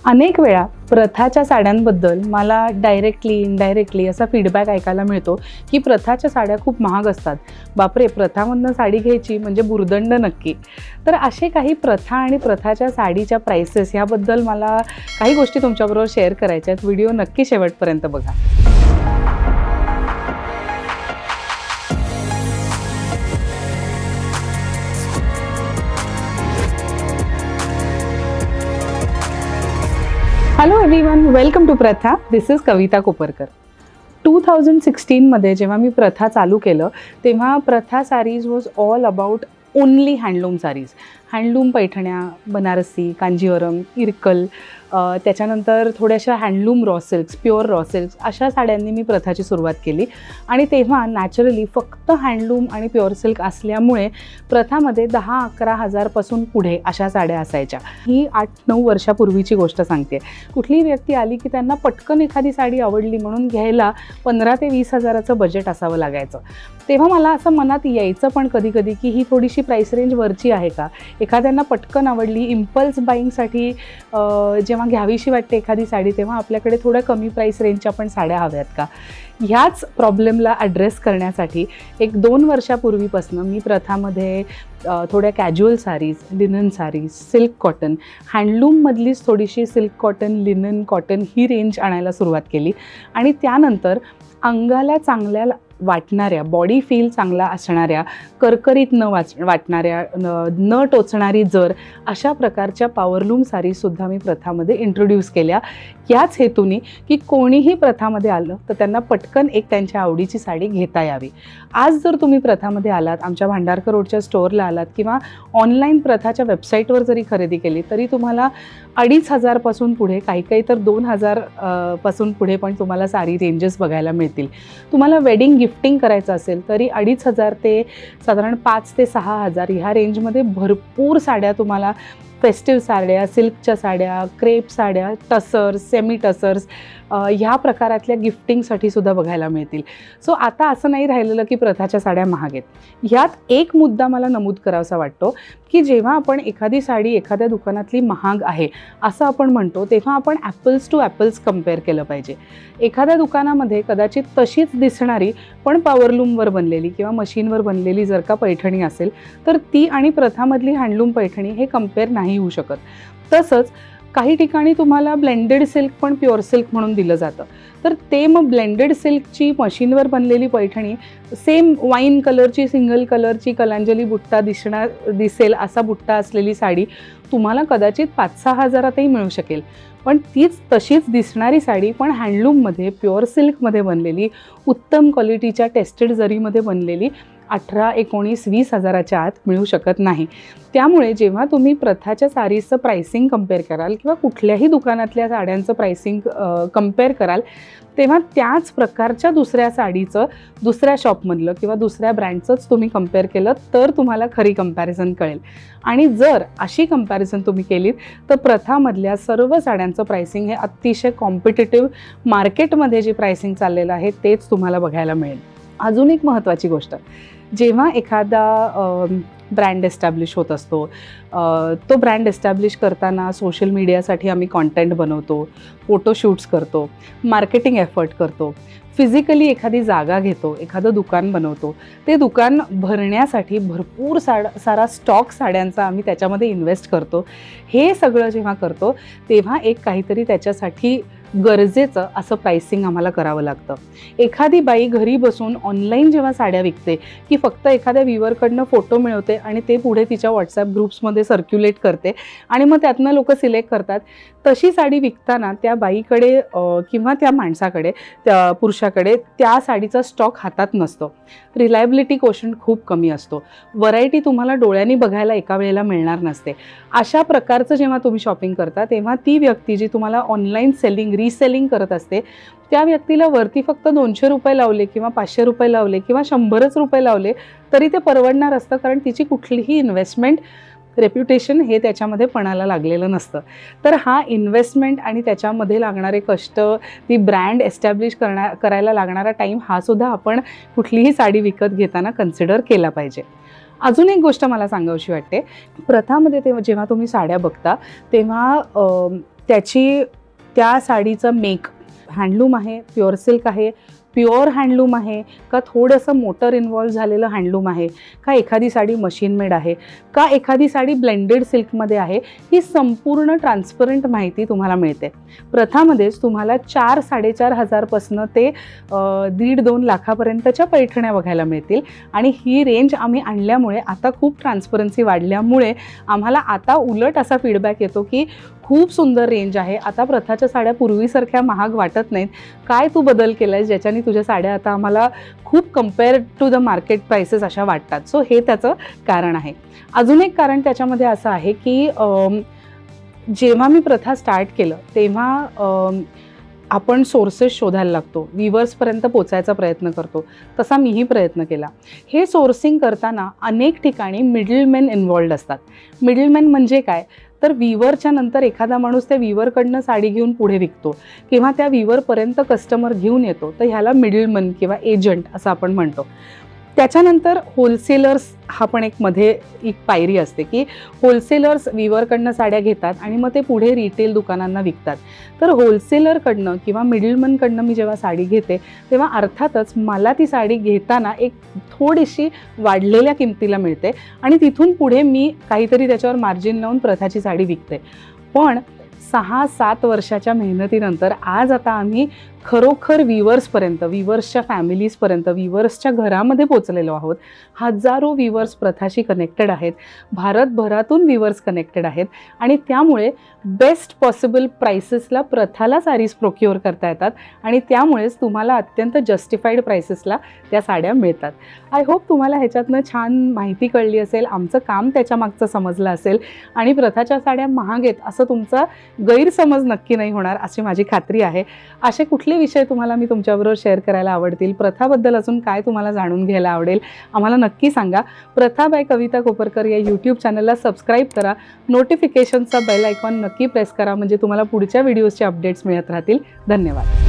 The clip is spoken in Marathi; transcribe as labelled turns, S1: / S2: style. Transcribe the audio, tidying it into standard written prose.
S1: अनेक वेळा प्रथाच्या साड्यांबद्दल मला डायरेक्टली इनडायरेक्टली असा फीडबॅक ऐकायला मिळतो की प्रथाच्या साड्या खूप महाग असतात. बापरे, प्रथामधनं साडी घ्यायची म्हणजे भुर्दंड नक्की. तर असे काही प्रथा आणि प्रथाच्या साडीच्या प्राइसेस ह्याबद्दल मला काही गोष्टी तुमच्याबरोबर शेअर करायच्या आहेत. व्हिडिओ नक्की शेवटपर्यंत बघा. हॅलो एव्हरीवन, वेलकम टू प्रथा. दिस इज कविता कोपरकर. 2016 मध्ये जेव्हा मी प्रथा चालू केलं तेव्हा Pratha saris was all about only handloom saris. Handloom पैठण्या, बनारसी, कांजीवरम, इरकल, त्याच्यानंतर थोड्याशा handloom raw silks, pure raw silks अशा साड्यांनी मी प्रथाची सुरुवात केली. आणि तेव्हा नॅचरली फक्त हँडलूम आणि प्युअर सिल्क असल्यामुळे प्रथामध्ये 10-11 हजारपासून पुढे अशा साड्या असायच्या. ही 8-9 वर्षापूर्वीची गोष्ट सांगते. कुठलीही व्यक्ती आली की त्यांना पटकन एखादी साडी आवडली म्हणून घ्यायला 15,000 ते 20,000चं बजेट असावं लागायचं. तेव्हा मला असं मनात यायचं पण कधी कधी की ही थोडीशी प्राईस रेंज वरची आहे का. एखाद्यांना पटकन आवडली, इम्पल्स बाईंगसाठी जेव्हा घ्यावीशी वाटते एखादी साडी तेव्हा आपल्याकडे थोड्या कमी प्राईस रेंजच्या पण साड्या हव्यात का. ह्याच प्रॉब्लेमला ॲड्रेस करण्यासाठी 1-2 वर्षापूर्वीपासून मी प्रथामध्ये थोड्या casual saris, linen saris, silk cotton, हँडलूममधलीच थोडीशी सिल्क कॉटन, लिनन कॉटन ही रेंज आणायला सुरुवात केली. आणि त्यानंतर अंगाला चांगल्या वाटणाऱ्या, बॉडी फील चांगला असणाऱ्या, करकरीत न वाटणाऱ्या, न टोचणारी जर अशा प्रकारच्या पॉवरलूम साडीसुद्धा मी प्रथामध्ये इंट्रोड्यूस केल्या. याच हेतूने की कोणीही प्रथामध्ये आलं तर त्यांना पटकन एक त्यांच्या आवडीची साडी घेता यावी. आज जर तुम्ही प्रथामध्ये आलात, आमच्या भांडारकर रोडच्या स्टोअरला आलात किंवा ऑनलाईन प्रथाच्या वेबसाईटवर जरी खरेदी केली तरी तुम्हाला 2,500 पासून पुढे, काही तर 2,000 पासून पुढे पण तुम्हाला साडी रेंजेस बघायला मिळतील. तुम्हाला वेडिंग गिफ्टिंग करायचं असेल तरी 2,500 ते साधारण 5,000 ते 6,000 ह्या रेंजमध्ये भरपूर साड्या तुम्हाला, फेस्टिव्ह साड्या, सिल्कच्या साड्या, क्रेप साड्या, टसर्स, सेमी टसर्स ह्या प्रकारातल्या गिफ्टिंगसाठी सुद्धा बघायला मिळतील. सो आता असं नाही राहिलेलं की प्रथाच्या साड्या महाग आहेत. ह्यात एक मुद्दा मला नमूद करावासा वाटतो की जेव्हा आपण एखादी साडी एखाद्या दुकानातली महाग आहे असं आपण म्हणतो तेव्हा आपण ॲपल्स टू ॲपल्स कम्पेअर केलं पाहिजे. एखाद्या दुकानामध्ये कदाचित तशीच दिसणारी पण पॉवरलूमवर बनलेली किंवा मशीनवर बनलेली जर का पैठणी असेल तर ती आणि प्रथामधली हँडलूम पैठणी हे कम्पेअर नाही होऊ शकत. तसंच काही ठिकाणी तुम्हाला ब्लेंडेड सिल्क पण प्युअर सिल्क म्हणून दिलं जातं. तर ते मग ब्लेंडेड सिल्कची मशीनवर बनलेली पैठणी सेम वाईन कलरची, सिंगल कलरची, कलांजली बुट्टा दिसेल असा बुट्टा असलेली साडी तुम्हाला कदाचित 5-6 हजारातही मिळू शकेल. पण तीच तशीच दिसणारी साडी पण हँडलूममध्ये, प्युअर सिल्कमध्ये बनलेली, उत्तम क्वालिटीच्या टेस्टेड जरीमध्ये बनलेली 18-19-20 हजाराच्या आत मिळू शकत नाही. त्यामुळे जेव्हा तुम्ही प्रथाच्या साडीचं प्राइसिंग कम्पेअर कराल किंवा कुठल्याही दुकानातल्या साड्यांचं प्राइसिंग कम्पेअर कराल तेव्हा त्याच प्रकारच्या दुसऱ्या साडीचं दुसऱ्या शॉपमधलं किंवा दुसऱ्या ब्रँडचंच तुम्ही कम्पेअर केलं तर तुम्हाला खरी कंपॅरिझन कळेल. आणि जर अशी कंपॅरिझन तुम्ही केलीत तर प्रथामधल्या सर्व साड्यांचं प्राइसिंग हे अतिशय कॉम्पिटिटिव्ह मार्केटमध्ये जे प्राइसिंग चाललेलं आहे तेच तुम्हाला बघायला मिळेल. अजून एक महत्त्वाची गोष्ट, जेव्हा एखादा ब्रँड एस्टॅब्लिश होत असतो, तो ब्रँड एस्टॅब्लिश करताना सोशल मीडियासाठी आम्ही कॉन्टेंट बनवतो, फोटोशूट्स करतो, मार्केटिंग एफर्ट करतो, फिजिकली एखादी जागा घेतो, एखादं दुकान बनवतो. ते दुकान भरण्यासाठी भरपूर सारा स्टॉक साड्यांचा आम्ही त्याच्यामध्ये इन्व्हेस्ट करतो. हे सगळं जेव्हा करतो तेव्हा एक काहीतरी त्याच्यासाठी गरजेचं असं प्राइसिंग आम्हाला करावं लागतं. एखादी बाई घरी बसून ऑनलाईन जेव्हा साड्या विकते की फक्त एखाद्या व्ह्यूअरकडनं फोटो मिळवते आणि ते पुढे तिच्या व्हॉट्सॲप ग्रुप्समध्ये सर्क्युलेट करते आणि मग त्यातनं लोक सिलेक्ट करतात, तशी साडी विकताना त्या बाईकडे किंवा त्या माणसाकडे, त्या पुरुषाकडे त्या साडीचा स्टॉक हातात नसतो. रिलायबिलिटी कोशंट खूप कमी असतो. व्हरायटी तुम्हाला डोळ्यांनी बघायला एका वेळेला मिळणार नसते. अशा प्रकारचं जेव्हा तुम्ही शॉपिंग करता तेव्हा ती व्यक्ती जी तुम्हाला ऑनलाईन सेलिंग, रिसेलिंग करत असते त्या व्यक्तीला वरती फक्त ₹200 लावले किंवा ₹500 लावले किंवा ₹100 लावले तरी ते परवडणार असतं, कारण तिची कुठलीही इन्व्हेस्टमेंट, रेप्युटेशन हे त्याच्यामध्ये पणाला लागलेलं नसतं. तर हा इन्व्हेस्टमेंट आणि त्याच्यामध्ये लागणारे कष्ट, ती ब्रँड एस्टॅब्लिश करायला लागणारा टाईम हा सुद्धा आपण कुठलीही साडी विकत घेताना कन्सिडर केला पाहिजे. अजून एक गोष्ट मला सांगावीशी वाटते, प्रथामध्ये जेव्हा तुम्ही साड्या बघता तेव्हा त्या साडीचं मेक हँडलूम आहे, प्युअर सिल्क आहे, प्युअर हँडलूम आहे का थोडंसं मोटर इन्व्हॉल्व झालेलं हँडलूम आहे का एखादी साडी मशीन मेड आहे का एखादी साडी ब्लेंडेड सिल्कमध्ये आहे, ही संपूर्ण ट्रान्सपरंट माहिती तुम्हाला मिळते. प्रथामध्येच तुम्हाला 4-4.5 हजारपासून ते 1.5-2 लाखापर्यंतच्या पैठण्या बघायला मिळतील. आणि ही रेंज आम्ही आणल्यामुळे आता खूप ट्रान्सपरन्सी वाढल्यामुळे आम्हाला आता उलट असा फीडबॅक येतो की खूप सुंदर रेंज आहे, आता प्रथाच्या साड्या पूर्वीसारख्या महाग वाटत नाहीत, काय तू बदल केला आहेस ज्याच्याने तुझ्या साड्या आता आम्हाला खूप compare to the market prices अशा वाटतात. सो हे त्याचं कारण आहे. अजून एक कारण त्याच्यामध्ये असं आहे की जेव्हा मी प्रथा स्टार्ट केलं तेव्हा आपण सोर्सेस शोधायला लागतो, व्हिवर्सपर्यंत पोचायचा प्रयत्न करतो, तसा मीही प्रयत्न केला. हे सोर्सिंग करताना अनेक ठिकाणी मिडलमॅन इन्व्हॉल्ड असतात. मिडलमॅन म्हणजे काय, तर व्हिवरच्या नंतर एखादा माणूस त्या व्हिवरकडनं साडी घेऊन पुढे विकतो किंवा त्या व्हिवरपर्यंत कस्टमर घेऊन येतो, तर ह्याला मिडलमॅन किंवा एजंट असं आपण म्हणतो. त्याच्यानंतर होलसेलर्स हा पण मध्ये एक पायरी असते की होलसेलर्स व्हिवरकडनं साड्या घेतात आणि मग ते पुढे रिटेल दुकानांना विकतात. तर होलसेलरकडनं किंवा मिडलमॅनकडनं मी जेव्हा साडी घेते तेव्हा अर्थातच मला ती साडी घेताना एक थोडीशी वाढलेल्या किमतीला मिळते आणि तिथून पुढे मी काहीतरी त्याच्यावर मार्जिन लावून प्रथाची साडी विकते. पण 6-7 वर्षाच्या मेहनतीनंतर आज आता आम्ही खरोखर व्हिवर्सपर्यंत, व्हिवर्सच्या फॅमिलीजपर्यंत, व्हिवर्सच्या घरामध्ये पोचलेलो आहोत. हजारो व्हिवर्स प्रथाशी कनेक्टेड आहेत, भारतभरातून व्हिवर्स कनेक्टेड आहेत आणि त्यामुळे बेस्ट पॉसिबल प्राइसेसला प्रथाला साडीज प्रोक्युअर करता येतात आणि त्यामुळेच तुम्हाला अत्यंत जस्टिफाईड प्राइसेसला त्या साड्या मिळतात. आय होप तुम्हाला ह्याच्यातनं छान माहिती कळली असेल, आमचं काम त्याच्यामागचं समजलं असेल आणि प्रथाच्या साड्या महाग आहेत असं तुमचा गैरसमज नक्की नाही होणार अशी माझी खात्री आहे. असे कुठले विषय तुम्हाला मी तुमच्याबरोबर शेअर करायला आवडतील, प्रथाबद्दल अजून काय तुम्हाला जाणून घ्यायला आवडेल आम्हाला नक्की सांगा. प्रथा बाय कविता कोपरकर या यूट्यूब चॅनलला सबस्क्राईब करा, नोटिफिकेशनचा बेल आयकॉन नक्की प्रेस करा म्हणजे तुम्हाला पुढच्या व्हिडिओजचे अपडेट्स मिळत राहतील. धन्यवाद.